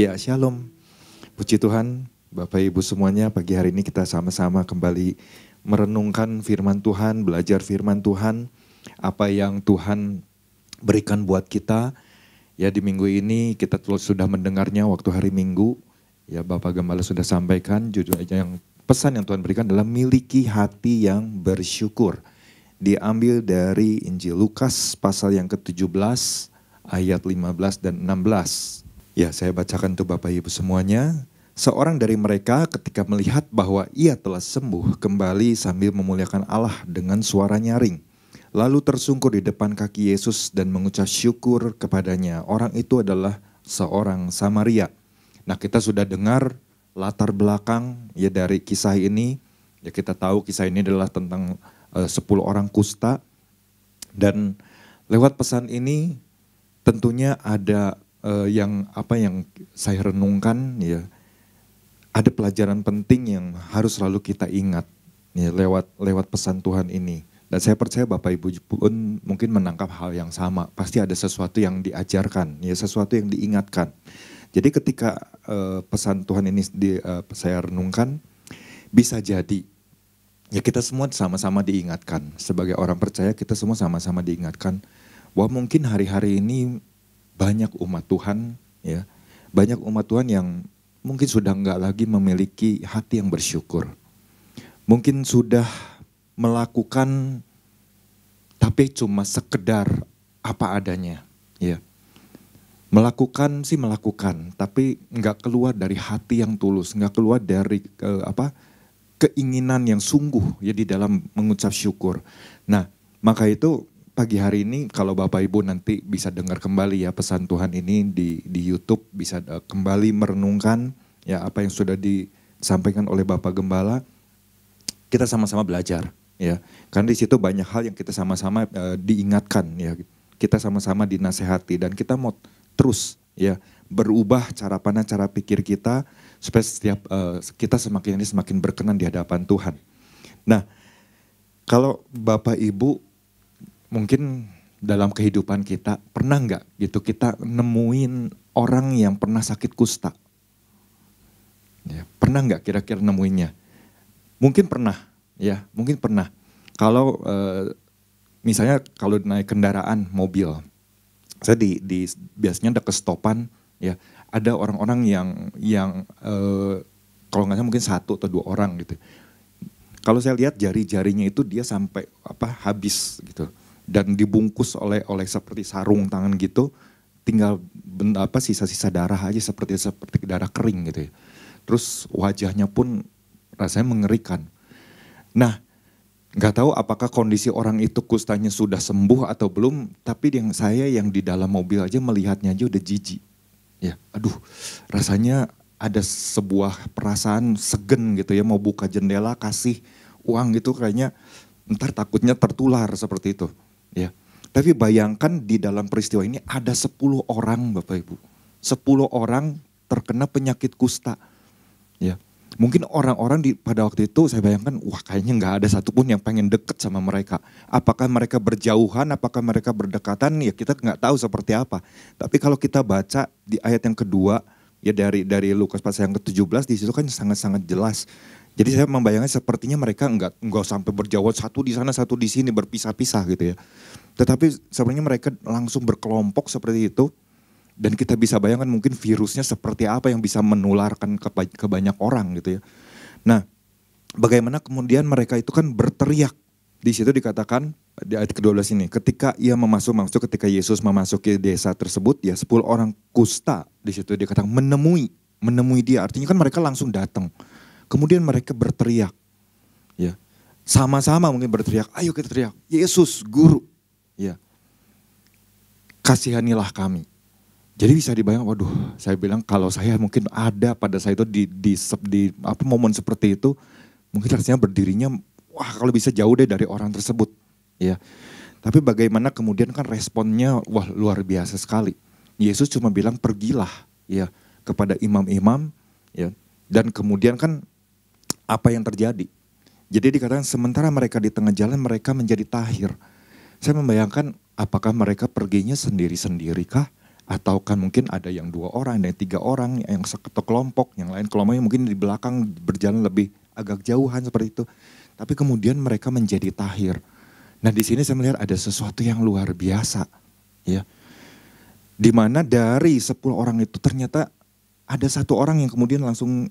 Ya, shalom. Puji Tuhan, Bapak Ibu semuanya, pagi hari ini kita sama-sama kembali merenungkan firman Tuhan, belajar firman Tuhan, apa yang Tuhan berikan buat kita. Ya, di minggu ini kita sudah mendengarnya waktu hari Minggu. Ya, Bapak Gembala sudah sampaikan, judulnya yang pesan yang Tuhan berikan adalah miliki hati yang bersyukur. Diambil dari Injil Lukas pasal yang ke-17 ayat 15 dan 16. Ya, saya bacakan untuk Bapak Ibu semuanya. Seorang dari mereka ketika melihat bahwa ia telah sembuh kembali sambil memuliakan Allah dengan suara nyaring. Lalu tersungkur di depan kaki Yesus dan mengucap syukur kepadanya. Orang itu adalah seorang Samaria. Nah, kita sudah dengar latar belakang ya dari kisah ini. Ya, kita tahu kisah ini adalah tentang 10 orang kusta. Dan lewat pesan ini tentunya ada yang saya renungkan ya, ada pelajaran penting yang harus selalu kita ingat ya, lewat pesan Tuhan ini. Dan saya percaya Bapak Ibu pun mungkin menangkap hal yang sama. Pasti ada sesuatu yang diajarkan, ya, sesuatu yang diingatkan. Jadi ketika pesan Tuhan ini saya renungkan, bisa jadi ya kita semua sama-sama diingatkan. Sebagai orang percaya kita semua sama-sama diingatkan bahwa mungkin hari-hari ini banyak umat Tuhan, ya, banyak umat Tuhan yang mungkin sudah enggak lagi memiliki hati yang bersyukur. Mungkin sudah melakukan tapi cuma sekedar apa adanya, ya. Melakukan, tapi enggak keluar dari hati yang tulus, enggak keluar dari keinginan yang sungguh ya di dalam mengucap syukur. Nah, maka itu pagi hari ini kalau Bapak Ibu nanti bisa dengar kembali ya pesan Tuhan ini di YouTube, bisa kembali merenungkan ya apa yang sudah disampaikan oleh Bapak Gembala. Kita sama-sama belajar ya. Karena di situ banyak hal yang kita sama-sama diingatkan ya. Kita sama-sama dinasehati dan kita mau terus ya berubah cara pandang, cara pikir kita supaya setiap kita semakin berkenan di hadapan Tuhan. Nah, kalau Bapak Ibu mungkin dalam kehidupan kita pernah nggak gitu kita nemuin orang yang pernah sakit kusta? Ya, pernah nggak kira-kira nemuinnya? Mungkin pernah, ya, mungkin pernah. Kalau misalnya kalau naik kendaraan mobil, saya biasanya dekat stopan, ya, ada orang-orang yang kalau nggak salah mungkin 1 atau 2 orang gitu. Kalau saya lihat jari-jarinya itu dia sampai habis gitu. Dan dibungkus oleh seperti sarung tangan gitu, tinggal sisa-sisa darah aja seperti darah kering gitu ya. Terus wajahnya pun rasanya mengerikan. Nah, nggak tahu apakah kondisi orang itu kustanya sudah sembuh atau belum, tapi yang di dalam mobil aja melihatnya aja udah jijik. Ya, aduh, rasanya ada sebuah perasaan segen gitu ya, mau buka jendela kasih uang gitu kayaknya ntar takutnya tertular seperti itu. Ya, tapi bayangkan di dalam peristiwa ini ada 10 orang Bapak Ibu. 10 orang terkena penyakit kusta. Ya, mungkin orang-orang pada waktu itu saya bayangkan, wah kayaknya nggak ada satupun yang pengen deket sama mereka. Apakah mereka berjauhan, apakah mereka berdekatan, ya kita nggak tahu seperti apa. Tapi kalau kita baca di ayat yang kedua, ya dari Lukas pasal yang ke-17 di situ kan sangat-sangat jelas. Jadi saya membayangkan sepertinya mereka enggak sampai berjauhan satu di sana satu di sini berpisah-pisah gitu ya. Tetapi sebenarnya mereka langsung berkelompok seperti itu. Dan kita bisa bayangkan mungkin virusnya seperti apa yang bisa menularkan ke banyak orang gitu ya. Nah, bagaimana kemudian mereka itu kan berteriak. Di situ dikatakan di ayat ke-12 ini, ketika ketika Yesus memasuki desa tersebut, ya 10 orang kusta di situ dikatakan menemui dia. Artinya kan mereka langsung datang. Kemudian mereka berteriak, ya, sama-sama mungkin berteriak, ayo kita teriak, Yesus Guru, ya, kasihanilah kami. Jadi bisa dibayang, waduh, saya bilang kalau saya mungkin ada pada saat itu di momen seperti itu, mungkin rasanya berdirinya, wah kalau bisa jauh deh dari orang tersebut, ya. Tapi bagaimana kemudian kan responnya, wah luar biasa sekali. Yesus cuma bilang pergilah, ya, kepada imam-imam, ya, dan kemudian kan apa yang terjadi. Jadi dikatakan sementara mereka di tengah jalan mereka menjadi tahir. Saya membayangkan apakah mereka perginya sendiri-sendiri kah? Atau kan mungkin ada yang 2 orang, ada yang 3 orang, yang satu kelompok, yang lain kelompoknya mungkin di belakang berjalan lebih agak jauhan seperti itu. Tapi kemudian mereka menjadi tahir. Nah di sini saya melihat ada sesuatu yang luar biasa, ya. Di mana dari 10 orang itu ternyata ada 1 orang yang kemudian langsung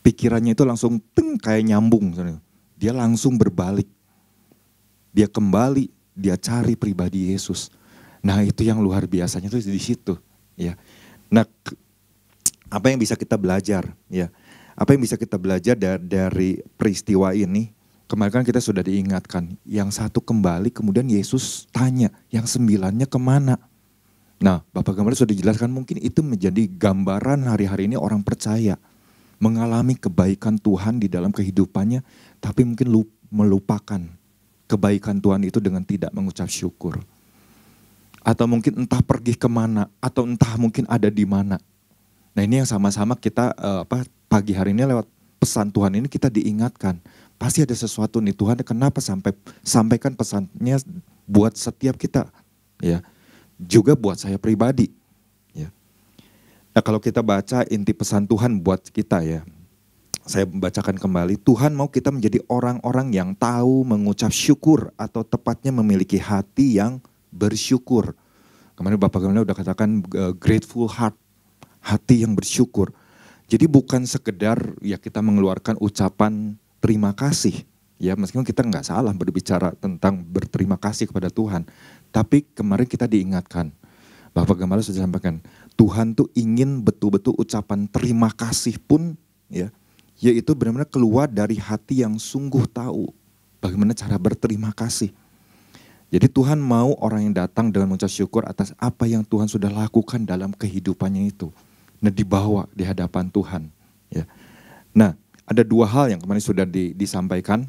pikirannya itu langsung kayak nyambung. Dia langsung berbalik. Dia kembali, dia cari pribadi Yesus. Nah itu yang luar biasanya tuh di situ, ya. Nah apa yang bisa kita belajar, ya? Apa yang bisa kita belajar dari peristiwa ini? Kemarin kan kita sudah diingatkan, yang 1 kembali kemudian Yesus tanya, yang 9-nya kemana? Nah Bapak Gembala sudah dijelaskan, mungkin itu menjadi gambaran hari-hari ini orang percaya. Mengalami kebaikan Tuhan di dalam kehidupannya, tapi mungkin melupakan kebaikan Tuhan itu dengan tidak mengucap syukur. Atau mungkin entah pergi kemana, atau entah mungkin ada di mana. Nah ini yang sama-sama kita pagi hari ini lewat pesan Tuhan ini kita diingatkan. Pasti ada sesuatu nih Tuhan, kenapa sampaikan pesannya buat setiap kita, ya. Juga buat saya pribadi, ya. Nah kalau kita baca inti pesan Tuhan buat kita, ya. Saya membacakan kembali, Tuhan mau kita menjadi orang-orang yang tahu mengucap syukur, atau tepatnya memiliki hati yang bersyukur. Kemarin Bapak Gembala udah katakan grateful heart, hati yang bersyukur. Jadi bukan sekedar ya kita mengeluarkan ucapan terima kasih, ya meskipun kita nggak salah berbicara tentang berterima kasih kepada Tuhan. Tapi kemarin kita diingatkan, Bapak Gembala sudah sampaikan, Tuhan tuh ingin betul-betul ucapan terima kasih pun, ya, yaitu benar-benar keluar dari hati yang sungguh tahu bagaimana cara berterima kasih. Jadi Tuhan mau orang yang datang dengan mengucap syukur atas apa yang Tuhan sudah lakukan dalam kehidupannya itu. Nah dibawa di hadapan Tuhan. Ya. Nah ada 2 hal yang kemarin sudah disampaikan.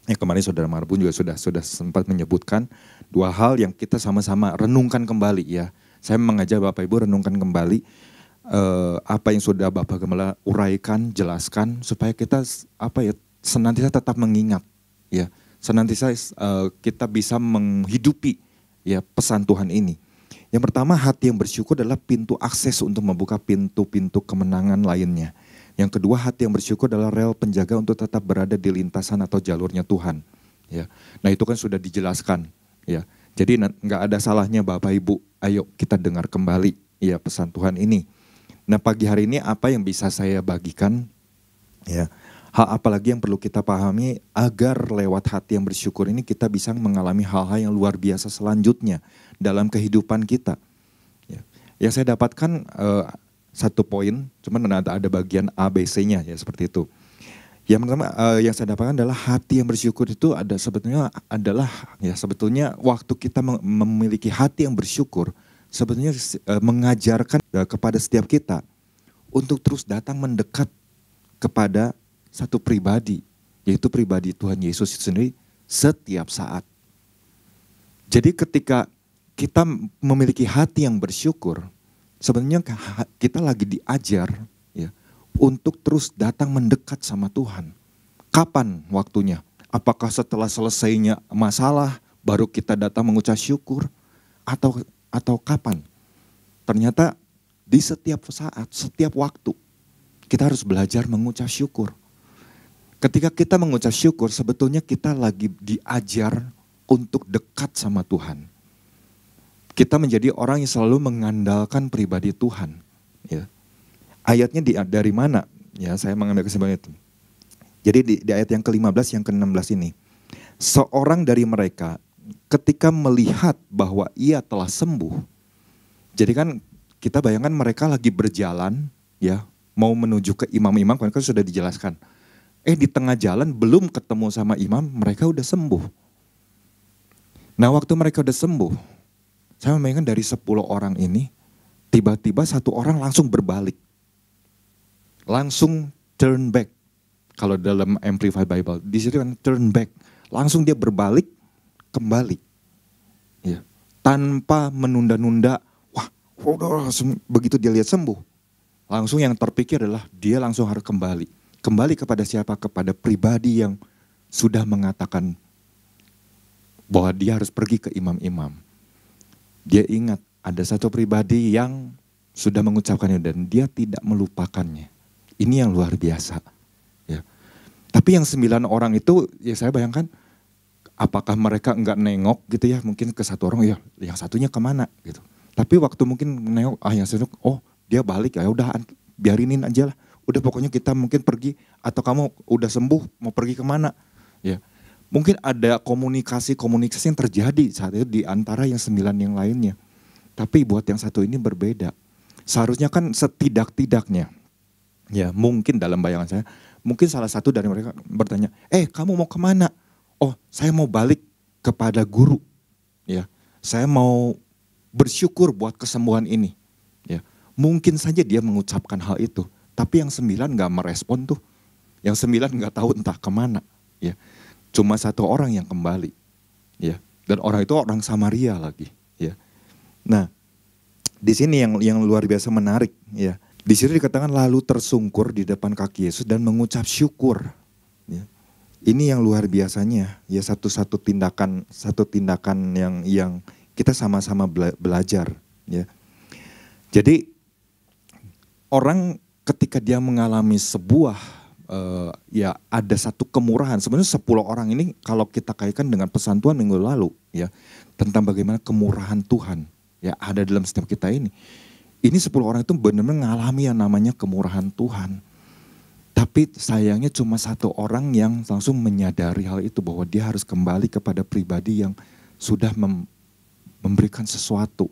Yang kemarin Saudara Marbun juga sudah sempat menyebutkan. 2 hal yang kita sama-sama renungkan kembali, ya. Saya mengajak Bapak Ibu renungkan kembali apa yang sudah Bapak Gembala uraikan, jelaskan. Supaya kita senantiasa tetap mengingat, ya. Senantiasa kita bisa menghidupi, ya, pesan Tuhan ini. Yang pertama, hati yang bersyukur adalah pintu akses untuk membuka pintu-pintu kemenangan lainnya. Yang kedua, hati yang bersyukur adalah rel penjaga untuk tetap berada di lintasan atau jalurnya Tuhan. Ya. Nah itu kan sudah dijelaskan. Ya. Jadi nggak ada salahnya Bapak Ibu, ayo kita dengar kembali, ya, pesan Tuhan ini. Nah pagi hari ini apa yang bisa saya bagikan, ya. Hal apalagi yang perlu kita pahami agar lewat hati yang bersyukur ini kita bisa mengalami hal-hal yang luar biasa selanjutnya dalam kehidupan kita. Ya. Yang saya dapatkan 1 poin, cuman ada bagian ABC-nya, ya, seperti itu. Yang pertama yang saya dapatkan adalah hati yang bersyukur itu sebetulnya waktu kita memiliki hati yang bersyukur sebetulnya mengajarkan kepada setiap kita untuk terus datang mendekat kepada satu pribadi, yaitu pribadi Tuhan Yesus itu sendiri setiap saat. Jadi ketika kita memiliki hati yang bersyukur, sebenarnya kita lagi diajar, ya, untuk terus datang mendekat sama Tuhan. Kapan waktunya? Apakah setelah selesainya masalah baru kita datang mengucap syukur, atau kapan? Ternyata di setiap saat, setiap waktu kita harus belajar mengucap syukur. Ketika kita mengucap syukur, sebetulnya kita lagi diajar untuk dekat sama Tuhan. Kita menjadi orang yang selalu mengandalkan pribadi Tuhan. Ya. Ayatnya dari mana? Ya, saya mengambil kesimpulan itu. Jadi di ayat yang ke-15, yang ke-16 ini. Seorang dari mereka ketika melihat bahwa ia telah sembuh. Jadi kan kita bayangkan mereka lagi berjalan, ya, mau menuju ke imam-imam, kan sudah dijelaskan. Di tengah jalan belum ketemu sama imam, mereka udah sembuh. Nah waktu mereka udah sembuh, saya membayangkan dari 10 orang ini, tiba-tiba 1 orang langsung berbalik. Langsung turn back. Kalau dalam Amplified Bible, di situ kan turn back. Langsung dia berbalik, kembali. Ya. Tanpa menunda-nunda, begitu dia lihat sembuh. Langsung yang terpikir adalah dia langsung harus kembali. Kembali kepada siapa? Kepada pribadi yang sudah mengatakan bahwa dia harus pergi ke imam-imam. Dia ingat ada satu pribadi yang sudah mengucapkannya dan dia tidak melupakannya. Ini yang luar biasa. Ya. Tapi yang 9 orang itu, ya saya bayangkan, apakah mereka enggak nengok gitu ya, mungkin ke satu orang, ya yang satunya kemana gitu. Tapi waktu mungkin nengok, yang satu, oh dia balik, ya udah biarinin aja lah. Udah pokoknya kita mungkin pergi, atau kamu udah sembuh mau pergi kemana. Ya. Mungkin ada komunikasi yang terjadi saat itu di antara yang 9 yang lainnya. Tapi buat yang satu ini berbeda. Seharusnya kan setidak-tidaknya, ya mungkin dalam bayangan saya, mungkin salah satu dari mereka bertanya, kamu mau kemana? Oh, saya mau balik kepada guru. Ya, saya mau bersyukur buat kesembuhan ini. Ya, mungkin saja dia mengucapkan hal itu. Tapi yang 9 gak merespon tuh. Yang 9 gak tahu entah kemana. Ya, cuma satu orang yang kembali. Ya, dan orang itu orang Samaria lagi. Ya. Nah, di sini yang luar biasa menarik, ya. Di sini dikatakan lalu tersungkur di depan kaki Yesus dan mengucap syukur. Ya. Ini yang luar biasanya, ya satu tindakan yang kita sama-sama belajar, ya. Jadi orang ketika dia mengalami sebuah ya ada satu kemurahan. Sebenarnya 10 orang ini kalau kita kaitkan dengan pesan Tuhan minggu lalu, ya, tentang bagaimana kemurahan Tuhan, ya, ada dalam setiap kita ini. Ini 10 orang itu benar-benar mengalami yang namanya kemurahan Tuhan. Tapi sayangnya cuma satu orang yang langsung menyadari hal itu, bahwa dia harus kembali kepada pribadi yang sudah memberikan sesuatu.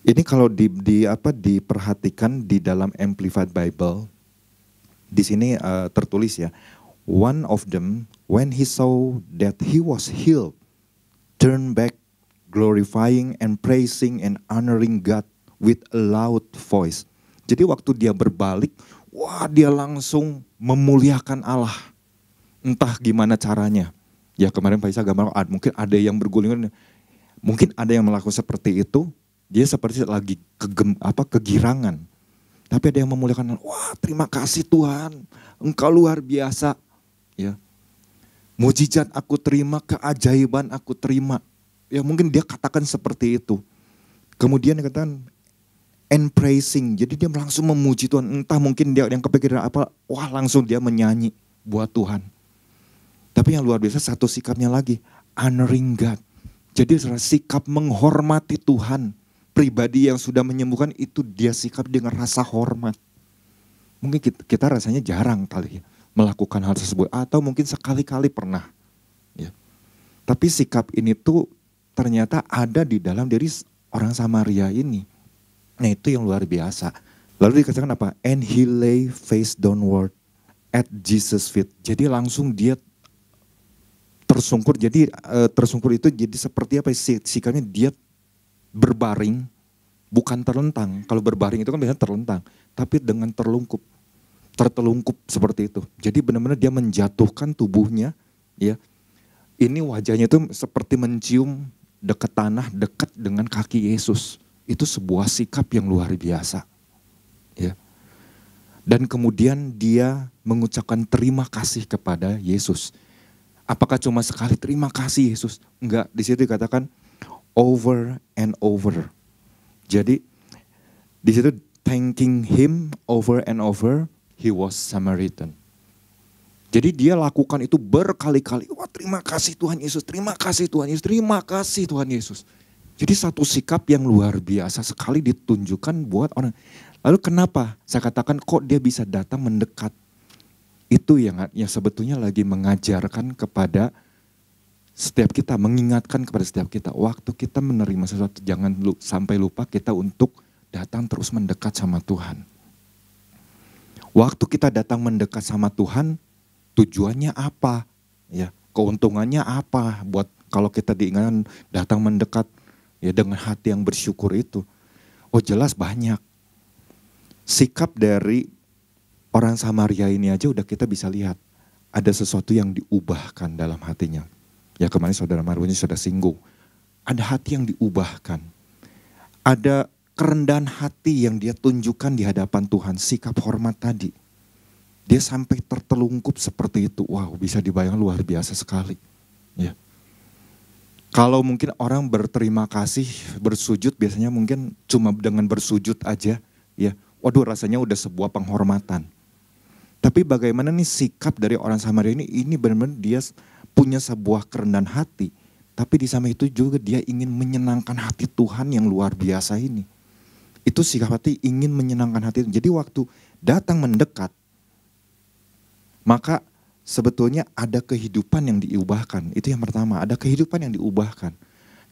Ini kalau diperhatikan di dalam Amplified Bible, di sini tertulis ya, one of them when he saw that he was healed, turned back glorifying and praising and honoring God with a loud voice. Jadi waktu dia berbalik, wah dia langsung memuliakan Allah. Entah gimana caranya. Ya kemarin Pak Isa gambar, mungkin ada yang berguling, mungkin ada yang melakukan seperti itu. Dia seperti lagi kegirangan. Tapi ada yang memuliakan, wah terima kasih Tuhan, Engkau luar biasa. Ya, mujizat aku terima, keajaiban aku terima. Ya mungkin dia katakan seperti itu. Kemudian dia katakan and praising. Jadi dia langsung memuji Tuhan. Entah mungkin dia yang kepikiran apa, wah langsung dia menyanyi buat Tuhan. Tapi yang luar biasa satu sikapnya lagi, honoring God. Jadi sikap menghormati Tuhan. Pribadi yang sudah menyembuhkan itu dia sikap dengan rasa hormat. Mungkin kita rasanya jarang kali ya melakukan hal tersebut. Atau mungkin sekali-kali pernah. Ya. Tapi sikap ini tuh ternyata ada di dalam diri orang Samaria ini. Nah itu yang luar biasa. Lalu dikatakan apa? And he lay face downward at Jesus' feet. Jadi langsung dia tersungkur. Jadi tersungkur itu jadi seperti apa? Sikapnya dia berbaring, bukan terlentang. Kalau berbaring itu kan biasanya terlentang. Tapi dengan tertelungkup seperti itu. Jadi benar-benar dia menjatuhkan tubuhnya. Ya, ini wajahnya itu seperti mencium dekat tanah, dekat dengan kaki Yesus. Itu sebuah sikap yang luar biasa. Ya. Dan kemudian dia mengucapkan terima kasih kepada Yesus. Apakah cuma sekali terima kasih Yesus? Enggak, di situ dikatakan over and over. Jadi di situ thanking him over and over, he was Samaritan. Jadi dia lakukan itu berkali-kali. Wah terima kasih Tuhan Yesus, terima kasih Tuhan Yesus, terima kasih Tuhan Yesus. Jadi satu sikap yang luar biasa sekali ditunjukkan buat orang. Lalu kenapa saya katakan kok dia bisa datang mendekat? Itu yang sebetulnya lagi mengajarkan kepada setiap kita, mengingatkan kepada setiap kita. Waktu kita menerima sesuatu jangan sampai lupa kita untuk datang terus mendekat sama Tuhan. Waktu kita datang mendekat sama Tuhan, tujuannya apa? Ya, keuntungannya apa? Buat kalau kita diingatkan datang mendekat ya dengan hati yang bersyukur itu. Oh jelas banyak. Sikap dari orang Samaria ini aja udah kita bisa lihat. Ada sesuatu yang diubahkan dalam hatinya. Ya kemarin saudara Marwani sudah singgung. Ada hati yang diubahkan. Ada kerendahan hati yang dia tunjukkan di hadapan Tuhan. Sikap hormat tadi. Dia sampai tertelungkup seperti itu. Wow bisa dibayangkan luar biasa sekali. Ya. Kalau mungkin orang berterima kasih, bersujud biasanya mungkin cuma dengan bersujud aja, ya. Waduh, rasanya udah sebuah penghormatan. Tapi bagaimana nih sikap dari orang Samaria ini benar-benar dia punya sebuah kerendahan hati. Tapi di samping itu juga dia ingin menyenangkan hati Tuhan yang luar biasa ini. Itu sikap hati ingin menyenangkan hati. Jadi waktu datang mendekat, maka sebetulnya ada kehidupan yang diubahkan. Itu yang pertama, ada kehidupan yang diubahkan.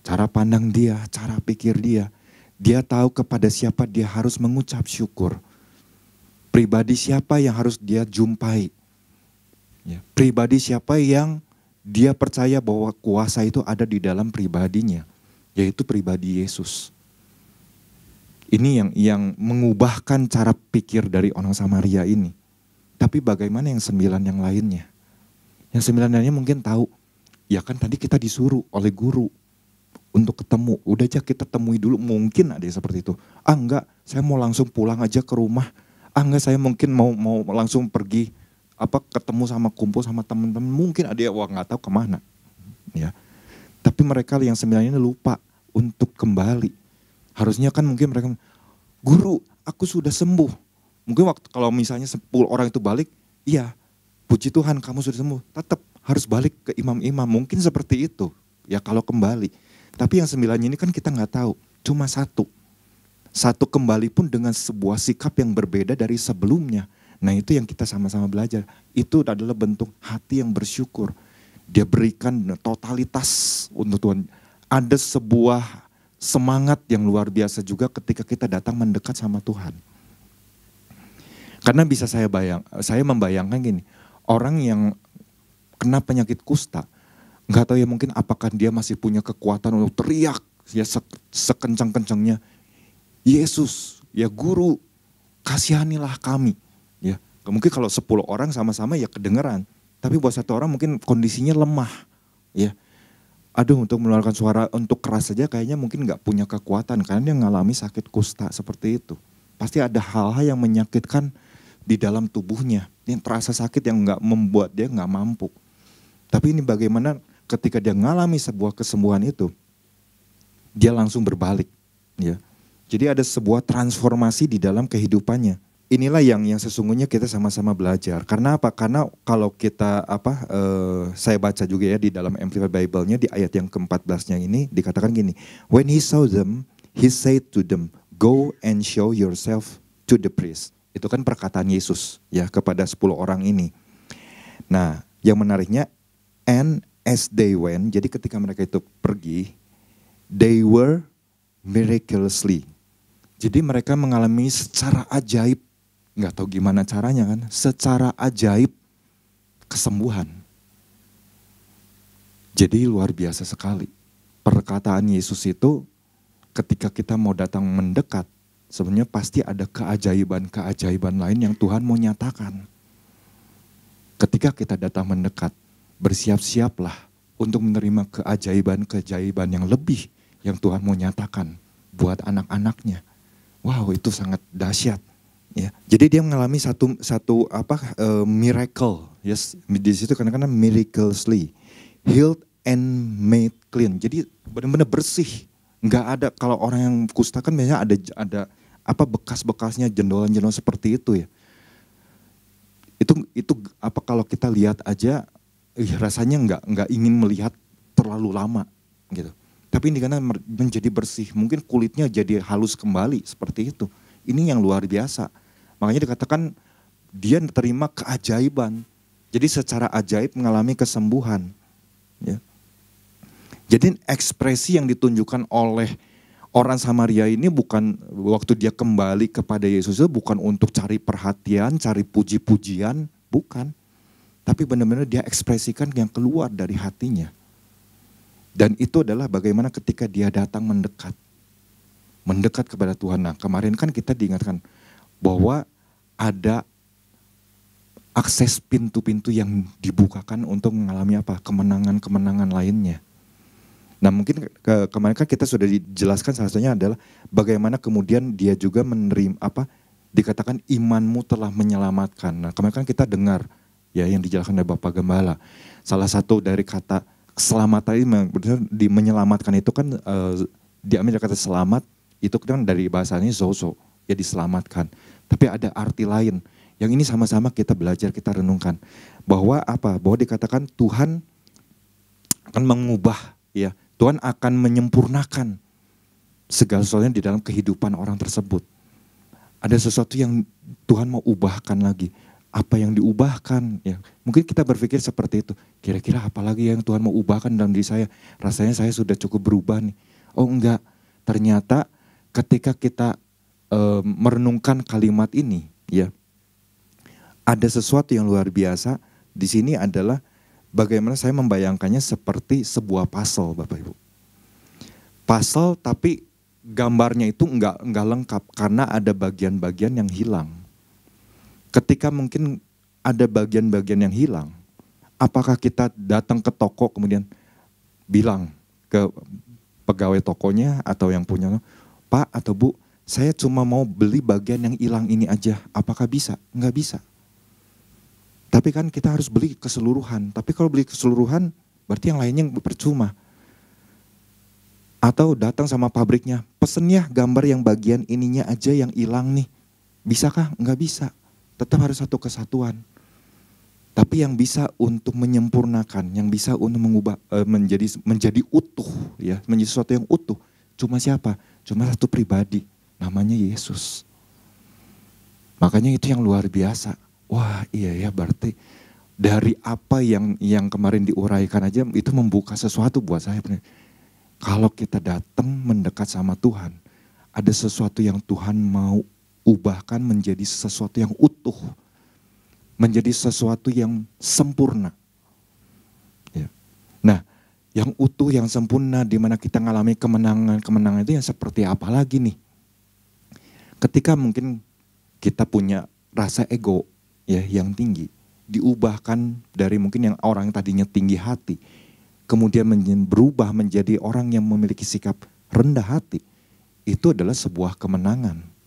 Cara pandang dia, cara pikir dia. Dia tahu kepada siapa dia harus mengucap syukur. Pribadi siapa yang harus dia jumpai. Ya, pribadi siapa yang dia percaya bahwa kuasa itu ada di dalam pribadinya. Yaitu pribadi Yesus. Ini yang mengubahkan cara pikir dari orang Samaria ini. Tapi bagaimana yang 9 yang lainnya? Yang 9 lainnya mungkin tahu, ya kan tadi kita disuruh oleh guru untuk ketemu. Udah aja kita temui dulu, mungkin ada yang seperti itu. Ah enggak, saya mau langsung pulang aja ke rumah. Ah enggak, saya mungkin mau langsung pergi ketemu sama kumpul sama teman-teman. Mungkin ada yang nggak tahu kemana. Ya. Tapi mereka yang 9 ini lupa untuk kembali. Harusnya kan mungkin mereka, guru aku sudah sembuh. Mungkin waktu kalau misalnya 10 orang itu balik, iya puji Tuhan kamu sudah sembuh. Tetap harus balik ke imam-imam, mungkin seperti itu. Ya kalau kembali. Tapi yang 9 ini kan kita nggak tahu, cuma satu. Satu kembali pun dengan sebuah sikap yang berbeda dari sebelumnya. Nah itu yang kita sama-sama belajar. Itu adalah bentuk hati yang bersyukur. Dia berikan totalitas untuk Tuhan. Ada sebuah semangat yang luar biasa juga ketika kita datang mendekat sama Tuhan. Karena bisa saya membayangkan gini, orang yang kena penyakit kusta, nggak tahu ya mungkin apakah dia masih punya kekuatan untuk teriak ya sekencang-kencangnya, Yesus, ya guru, kasihanilah kami. Ya, mungkin kalau 10 orang sama-sama ya kedengeran, tapi buat satu orang mungkin kondisinya lemah, ya. Aduh, untuk mengeluarkan suara untuk keras saja kayaknya mungkin nggak punya kekuatan karena dia mengalami sakit kusta seperti itu. Pasti ada hal-hal yang menyakitkan di dalam tubuhnya, yang terasa sakit yang nggak membuat dia nggak mampu. Tapi ini bagaimana ketika dia mengalami sebuah kesembuhan itu, dia langsung berbalik. Ya. Jadi ada sebuah transformasi di dalam kehidupannya. Inilah yang sesungguhnya kita sama-sama belajar. Karena apa? Karena kalau kita saya baca juga ya di dalam Amplified Bible-nya di ayat yang ke-14-nya ini dikatakan gini, when he saw them, he said to them, go and show yourself to the priest. Itu kan perkataan Yesus ya kepada 10 orang ini. Nah, yang menariknya, and as they went, jadi ketika mereka itu pergi, they were miraculously. Jadi mereka mengalami secara ajaib, nggak tahu gimana caranya kan, secara ajaib kesembuhan. Jadi luar biasa sekali. Perkataan Yesus itu ketika kita mau datang mendekat, sebenarnya pasti ada keajaiban-keajaiban lain yang Tuhan mau nyatakan. Ketika kita datang mendekat, bersiap-siaplah untuk menerima keajaiban-keajaiban yang lebih yang Tuhan mau nyatakan buat anak-anaknya. Wow, itu sangat dahsyat. Ya. Jadi dia mengalami satu miracle. Yes, di situ kadang-kadang miraculously healed and made clean. Jadi benar-benar bersih. Nggak ada, kalau orang yang kusta kan biasanya ada bekas-bekasnya, jendolan-jendolan seperti itu ya. Itu kalau kita lihat aja rasanya nggak ingin melihat terlalu lama gitu. Tapi ini karena menjadi bersih, mungkin kulitnya jadi halus kembali seperti itu. Ini yang luar biasa. Makanya dikatakan dia terima keajaiban. Jadi secara ajaib mengalami kesembuhan. Ya. Jadi ekspresi yang ditunjukkan oleh orang Samaria ini bukan waktu dia kembali kepada Yesus itu bukan untuk cari perhatian, cari puji-pujian, bukan. Tapi benar-benar dia ekspresikan yang keluar dari hatinya. Dan itu adalah bagaimana ketika dia datang mendekat. Mendekat kepada Tuhan. Nah kemarin kan kita diingatkan bahwa ada akses pintu-pintu yang dibukakan untuk mengalami kemenangan-kemenangan lainnya. Nah mungkin kemarin kan kita sudah dijelaskan salah satunya adalah bagaimana kemudian dia juga menerima dikatakan imanmu telah menyelamatkan. Nah kemarin kan kita dengar ya yang dijelaskan oleh Bapak Gembala. Salah satu dari kata keselamatan ini di menyelamatkan itu kan diambil kata selamat itu kan dari bahasanya zozo, ya diselamatkan. Tapi ada arti lain. Yang ini sama-sama kita belajar, kita renungkan bahwa apa? Bahwa dikatakan Tuhan akan mengubah, ya. Tuhan akan menyempurnakan segala sesuatunya di dalam kehidupan orang tersebut. Ada sesuatu yang Tuhan mau ubahkan lagi. Apa yang diubahkan, ya mungkin kita berpikir seperti itu. Kira-kira apa lagi yang Tuhan mau ubahkan dalam diri saya? Rasanya saya sudah cukup berubah nih. Oh enggak, ternyata ketika kita merenungkan kalimat ini, ya ada sesuatu yang luar biasa. Di sini adalah bagaimana saya membayangkannya seperti sebuah puzzle, Bapak Ibu. Puzzle tapi gambarnya itu enggak lengkap karena ada bagian-bagian yang hilang. Ketika mungkin ada bagian-bagian yang hilang, apakah kita datang ke toko kemudian bilang ke pegawai tokonya atau yang punya, Pak atau Bu, saya cuma mau beli bagian yang hilang ini aja, apakah bisa? Enggak bisa. Tapi kan kita harus beli keseluruhan, tapi kalau beli keseluruhan berarti yang lainnya percuma. Atau datang sama pabriknya, pesen ya gambar yang bagian ininya aja yang hilang nih. Bisakah? Enggak bisa. Tetap harus satu kesatuan. Tapi yang bisa untuk menyempurnakan, yang bisa untuk mengubah menjadi utuh, ya, menjadi sesuatu yang utuh. Cuma siapa? Cuma satu pribadi, namanya Yesus. Makanya itu yang luar biasa. Wah, iya ya, berarti dari apa yang kemarin diuraikan aja itu membuka sesuatu buat saya. Kalau kita datang mendekat sama Tuhan, ada sesuatu yang Tuhan mau ubahkan menjadi sesuatu yang utuh, menjadi sesuatu yang sempurna. Ya. Nah, yang utuh, yang sempurna, di mana kita mengalami kemenangan itu yang seperti apa lagi nih? Ketika mungkin kita punya rasa ego, ya, yang tinggi, diubahkan dari mungkin yang orang tadinya tinggi hati, kemudian berubah menjadi orang yang memiliki sikap rendah hati, itu adalah sebuah kemenangan.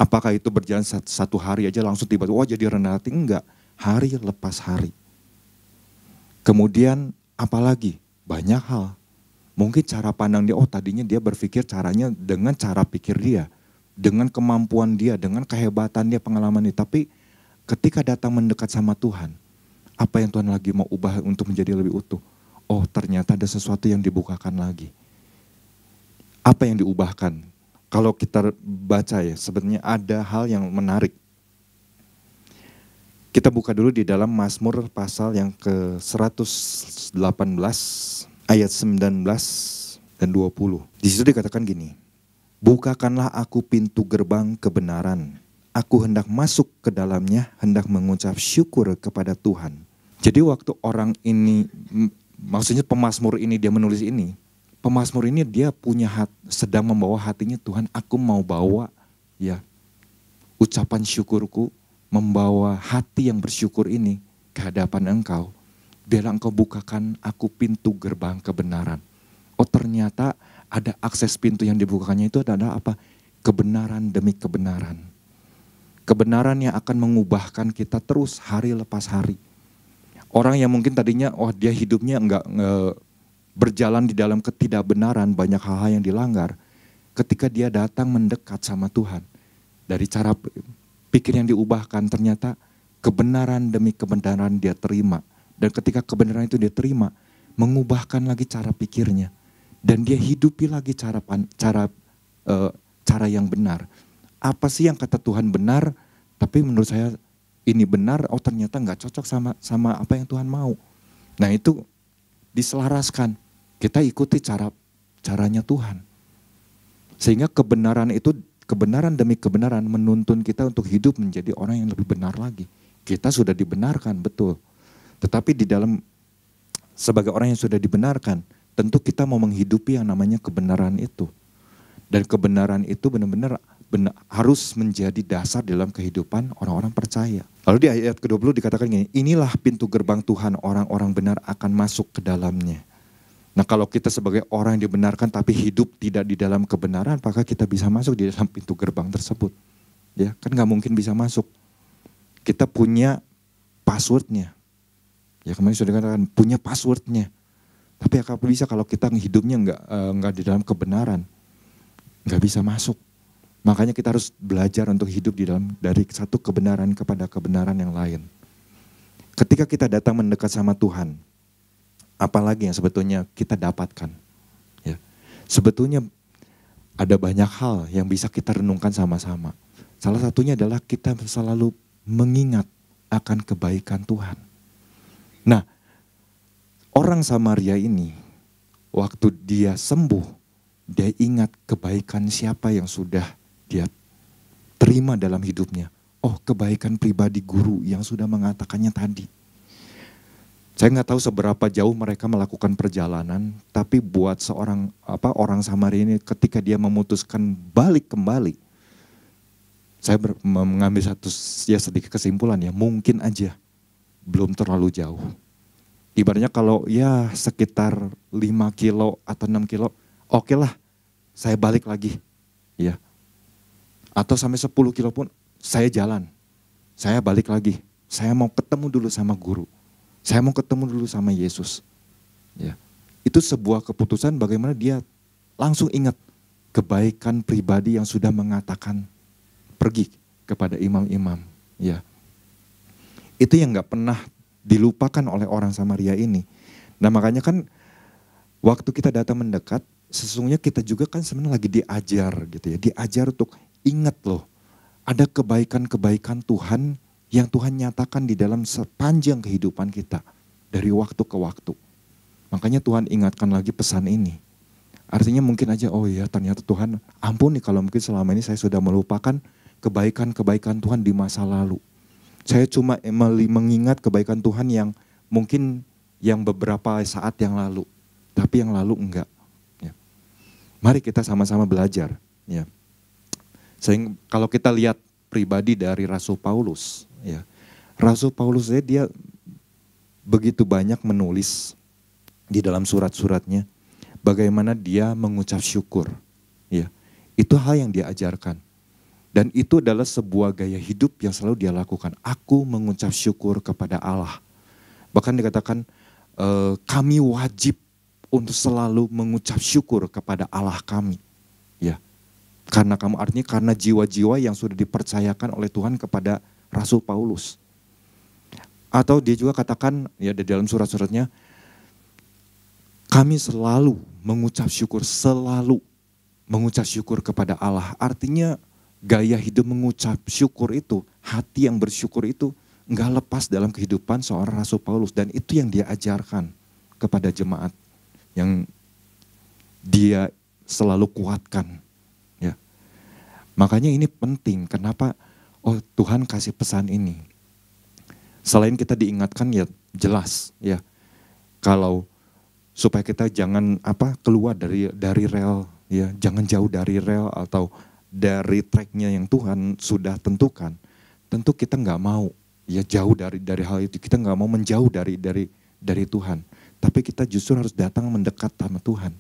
Apakah itu berjalan satu hari aja langsung tiba-tiba, oh jadi rendah hati? Enggak, hari lepas hari. Kemudian apalagi? Banyak hal. Mungkin cara pandang dia, oh tadinya dia berpikir caranya dengan cara pikir dia, dengan kemampuan dia, dengan kehebatan dia, pengalaman dia. Tapi ketika datang mendekat sama Tuhan, apa yang Tuhan lagi mau ubah untuk menjadi lebih utuh? Oh ternyata ada sesuatu yang dibukakan lagi. Apa yang diubahkan? Kalau kita baca ya, sebenarnya ada hal yang menarik. Kita buka dulu di dalam Mazmur pasal yang ke-118 ayat 19 dan 20. Di situ dikatakan gini, bukakanlah aku pintu gerbang kebenaran. Aku hendak masuk ke dalamnya, hendak mengucap syukur kepada Tuhan. Jadi waktu orang ini, maksudnya pemazmur ini dia menulis ini, pemazmur ini dia punya sedang membawa hatinya, Tuhan aku mau bawa ya ucapan syukurku, membawa hati yang bersyukur ini ke hadapan Engkau. Biarlah Engkau bukakan aku pintu gerbang kebenaran. Oh ternyata ada akses pintu yang dibukakannya itu adalah apa? Kebenaran demi kebenaran. Kebenaran yang akan mengubahkan kita terus hari lepas hari. Orang yang mungkin tadinya dia hidupnya enggak berjalan di dalam ketidakbenaran, banyak hal-hal yang dilanggar. Ketika dia datang mendekat sama Tuhan, dari cara pikir yang diubahkan, ternyata kebenaran demi kebenaran dia terima. Dan ketika kebenaran itu dia terima, mengubahkan lagi cara pikirnya. Dan dia hidupi lagi cara yang benar. Apa sih yang kata Tuhan benar, tapi menurut saya ini benar, oh ternyata nggak cocok sama apa yang Tuhan mau. Nah itu diselaraskan, kita ikuti caranya Tuhan. Sehingga kebenaran itu, kebenaran demi kebenaran menuntun kita untuk hidup menjadi orang yang lebih benar lagi. Kita sudah dibenarkan, betul. Tetapi di dalam, sebagai orang yang sudah dibenarkan, tentu kita mau menghidupi yang namanya kebenaran itu. Dan kebenaran itu benar-benar harus menjadi dasar dalam kehidupan orang-orang percaya. Lalu di ayat ke-20 dikatakan gini, inilah pintu gerbang Tuhan, orang-orang benar akan masuk ke dalamnya. Nah kalau kita sebagai orang yang dibenarkan tapi hidup tidak di dalam kebenaran, apakah kita bisa masuk di dalam pintu gerbang tersebut? Ya kan gak mungkin bisa masuk. Kita punya passwordnya. Ya kemarin sudah dikatakan punya passwordnya. Tapi apa bisa kalau kita hidupnya nggak di dalam kebenaran, nggak bisa masuk. Makanya kita harus belajar untuk hidup di dalam dari satu kebenaran kepada kebenaran yang lain. Ketika kita datang mendekat sama Tuhan, apalagi yang sebetulnya kita dapatkan? Ya, sebetulnya ada banyak hal yang bisa kita renungkan sama-sama. Salah satunya adalah kita selalu mengingat akan kebaikan Tuhan. Nah, orang Samaria ini, waktu dia sembuh, dia ingat kebaikan siapa yang sudah dia terima dalam hidupnya. Oh, kebaikan pribadi guru yang sudah mengatakannya tadi. Saya nggak tahu seberapa jauh mereka melakukan perjalanan, tapi buat seorang orang Samaria ini ketika dia memutuskan balik kembali, saya mengambil sedikit kesimpulan ya, mungkin aja belum terlalu jauh. Ibaratnya kalau ya sekitar 5 kilo atau 6 kilo, oke lah saya balik lagi. Ya. Atau sampai 10 kilo pun saya jalan, saya balik lagi. Saya mau ketemu dulu sama guru. Saya mau ketemu dulu sama Yesus. Ya. Itu sebuah keputusan bagaimana dia langsung ingat kebaikan pribadi yang sudah mengatakan pergi kepada imam-imam. Ya. Itu yang gak pernah dilupakan oleh orang Samaria ini. Nah makanya kan waktu kita datang mendekat, sesungguhnya kita juga kan sebenarnya lagi diajar gitu ya. Diajar untuk ingat loh, ada kebaikan-kebaikan Tuhan yang Tuhan nyatakan di dalam sepanjang kehidupan kita. Dari waktu ke waktu. Makanya Tuhan ingatkan lagi pesan ini. Artinya mungkin aja, oh ya ternyata Tuhan ampun nih kalau mungkin selama ini saya sudah melupakan kebaikan-kebaikan Tuhan di masa lalu. Saya cuma mengingat kebaikan Tuhan yang mungkin yang beberapa saat yang lalu. Tapi yang lalu enggak. Ya. Mari kita sama-sama belajar. Ya. Kalau kita lihat pribadi dari Rasul Paulus, ya, Rasul Paulus dia begitu banyak menulis di dalam surat-suratnya bagaimana dia mengucap syukur. Ya, itu hal yang dia ajarkan. Dan itu adalah sebuah gaya hidup yang selalu dia lakukan. Aku mengucap syukur kepada Allah. Bahkan dikatakan kami wajib untuk selalu mengucap syukur kepada Allah kami. Ya. Karena karena jiwa-jiwa yang sudah dipercayakan oleh Tuhan kepada Rasul Paulus. Atau dia juga katakan ya di dalam surat-suratnya, kami selalu mengucap syukur kepada Allah. Artinya gaya hidup mengucap syukur itu, hati yang bersyukur itu enggak lepas dalam kehidupan seorang Rasul Paulus. Dan itu yang dia ajarkan kepada jemaat yang dia selalu kuatkan. Makanya ini penting, kenapa Tuhan kasih pesan ini. Selain kita diingatkan ya jelas ya, kalau supaya kita jangan keluar dari rel ya, jangan jauh dari rel atau dari tracknya yang Tuhan sudah tentukan. Tentu kita nggak mau ya jauh dari hal itu, kita nggak mau menjauh dari Tuhan. Tapi kita justru harus datang mendekat sama Tuhan.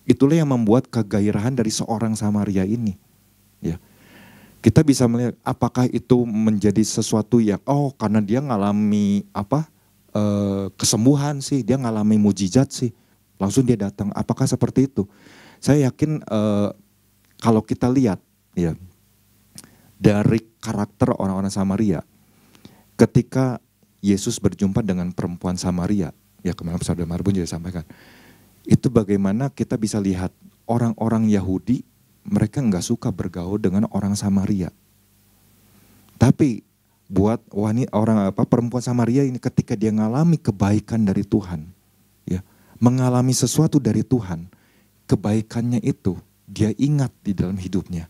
Itulah yang membuat kegairahan dari seorang Samaria ini. Ya, kita bisa melihat apakah itu menjadi sesuatu yang karena dia ngalami kesembuhan sih, dia ngalami mujizat sih, langsung dia datang. Apakah seperti itu? Saya yakin kalau kita lihat ya dari karakter orang-orang Samaria, ketika Yesus berjumpa dengan perempuan Samaria, ya kemarin Saudara Marbun juga sampaikan, itu bagaimana kita bisa lihat orang-orang Yahudi mereka nggak suka bergaul dengan orang Samaria. Tapi buat perempuan Samaria ini ketika dia mengalami kebaikan dari Tuhan, ya, mengalami sesuatu dari Tuhan, kebaikannya itu dia ingat di dalam hidupnya.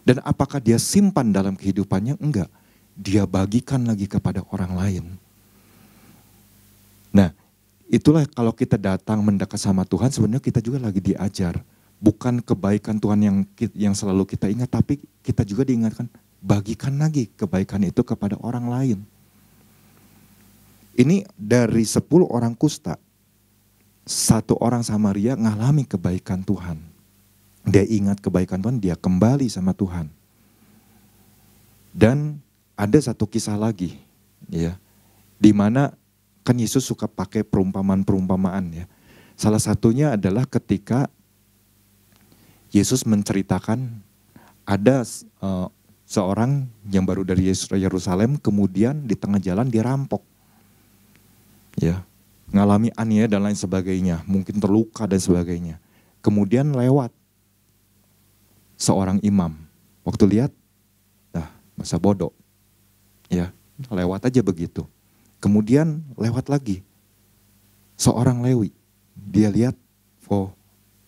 Dan apakah dia simpan dalam kehidupannya? Enggak. Dia bagikan lagi kepada orang lain. Nah, itulah kalau kita datang mendekat sama Tuhan, sebenarnya kita juga lagi diajar. Bukan kebaikan Tuhan yang selalu kita ingat, tapi kita juga diingatkan, bagikan lagi kebaikan itu kepada orang lain. Ini dari 10 orang kusta, 1 orang Samaria ngalami kebaikan Tuhan. Dia ingat kebaikan Tuhan, dia kembali sama Tuhan. Dan ada satu kisah lagi, ya, di mana kan Yesus suka pakai perumpamaan-perumpamaan ya. Salah satunya adalah ketika Yesus menceritakan ada seorang yang baru dari Yerusalem, kemudian di tengah jalan dirampok. Ya, ngalami aniaya dan lain sebagainya, mungkin terluka dan sebagainya. Kemudian lewat seorang imam. Waktu lihat, masa bodoh. Ya, lewat aja begitu. Kemudian lewat lagi seorang Lewi. Dia lihat,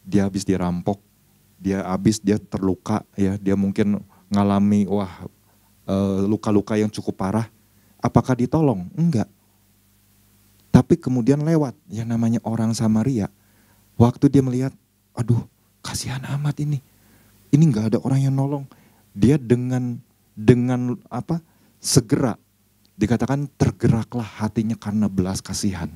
dia habis dirampok, dia terluka, ya, dia mungkin ngalami luka-luka yang cukup parah. Apakah ditolong? Enggak. Tapi kemudian lewat yang namanya orang Samaria. Waktu dia melihat, aduh, kasihan amat ini. Ini enggak ada orang yang nolong. Dia dengan segera dikatakan tergeraklah hatinya karena belas kasihan.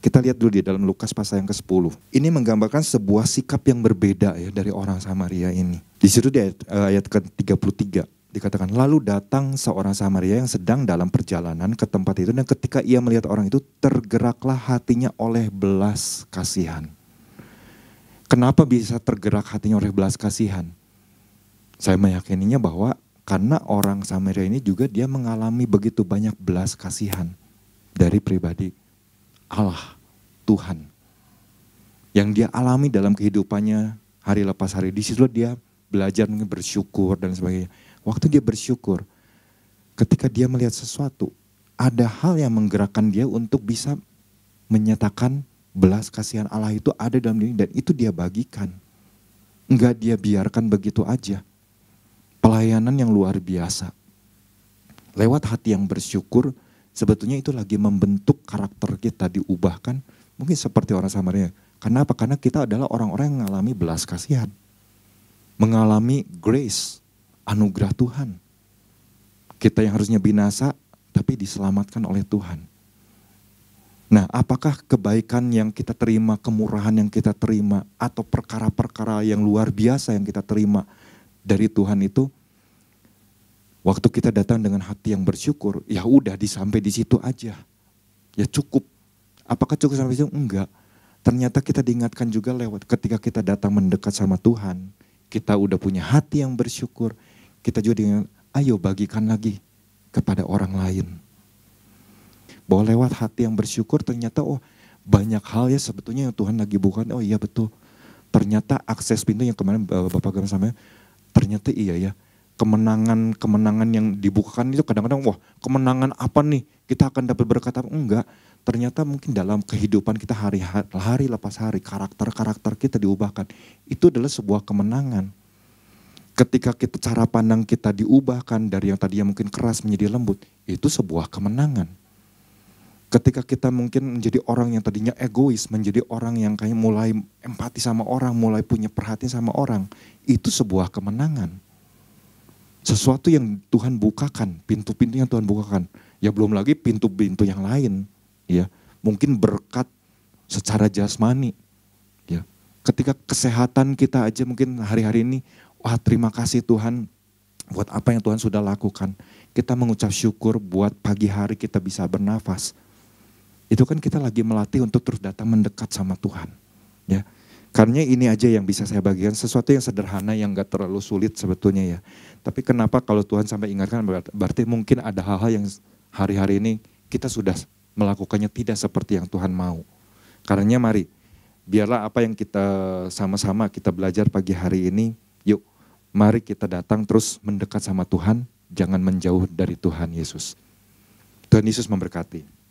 Kita lihat dulu di dalam Lukas pasal yang ke-10. Ini menggambarkan sebuah sikap yang berbeda ya dari orang Samaria ini. Di situ di ayat ke-33 dikatakan, lalu datang seorang Samaria yang sedang dalam perjalanan ke tempat itu, dan ketika ia melihat orang itu, tergeraklah hatinya oleh belas kasihan. Kenapa bisa tergerak hatinya oleh belas kasihan? Saya meyakininya bahwa karena orang Samaria ini juga dia mengalami begitu banyak belas kasihan dari pribadi Allah, Tuhan. Yang dia alami dalam kehidupannya hari lepas hari. Di situ dia belajar bersyukur dan sebagainya. Waktu dia bersyukur, ketika dia melihat sesuatu, ada hal yang menggerakkan dia untuk bisa menyatakan belas kasihan Allah itu ada dalam diri, dan itu dia bagikan. Enggak dia biarkan begitu aja. Pelayanan yang luar biasa. Lewat hati yang bersyukur, sebetulnya itu lagi membentuk karakter kita, diubahkan. Mungkin seperti orang Samaria. Kenapa? Karena kita adalah orang-orang yang mengalami belas kasihan. Mengalami grace, anugerah Tuhan. Kita yang harusnya binasa, tapi diselamatkan oleh Tuhan. Nah, apakah kebaikan yang kita terima, kemurahan yang kita terima, atau perkara-perkara yang luar biasa yang kita terima dari Tuhan itu, waktu kita datang dengan hati yang bersyukur, ya udah sampai di situ aja. Ya cukup. Apakah cukup sampai situ? Enggak. Ternyata kita diingatkan juga lewat ketika kita datang mendekat sama Tuhan, kita udah punya hati yang bersyukur, kita juga diingat, ayo bagikan lagi kepada orang lain. Bahwa lewat hati yang bersyukur ternyata banyak hal ya sebetulnya yang Tuhan lagi bukan. Oh iya betul. Ternyata akses pintu yang kemarin Bapak Gam sama, ternyata iya ya. Kemenangan yang dibukakan itu kadang-kadang kemenangan apa nih? Kita akan dapat berkat apa? Enggak. Ternyata mungkin dalam kehidupan kita hari lepas hari, karakter-karakter kita diubahkan. Itu adalah sebuah kemenangan. Ketika cara pandang kita diubahkan dari yang tadinya mungkin keras menjadi lembut, itu sebuah kemenangan. Ketika kita mungkin menjadi orang yang tadinya egois, menjadi orang yang kayak mulai empati sama orang, mulai punya perhatian sama orang, itu sebuah kemenangan. Sesuatu yang Tuhan bukakan, pintu-pintu yang Tuhan bukakan. Ya belum lagi pintu-pintu yang lain, ya. Mungkin berkat secara jasmani, ya. Ketika kesehatan kita aja mungkin hari-hari ini, terima kasih Tuhan buat apa yang Tuhan sudah lakukan. Kita mengucap syukur buat pagi hari kita bisa bernafas. Itu kan kita lagi melatih untuk terus datang mendekat sama Tuhan. Ya, karena ini aja yang bisa saya bagikan, sesuatu yang sederhana yang gak terlalu sulit sebetulnya ya. Tapi kenapa kalau Tuhan sampai ingatkan, berarti mungkin ada hal-hal yang hari-hari ini kita sudah melakukannya tidak seperti yang Tuhan mau. Karena mari, biarlah apa yang kita sama-sama kita belajar pagi hari ini, yuk mari kita datang terus mendekat sama Tuhan, jangan menjauh dari Tuhan Yesus. Tuhan Yesus memberkati.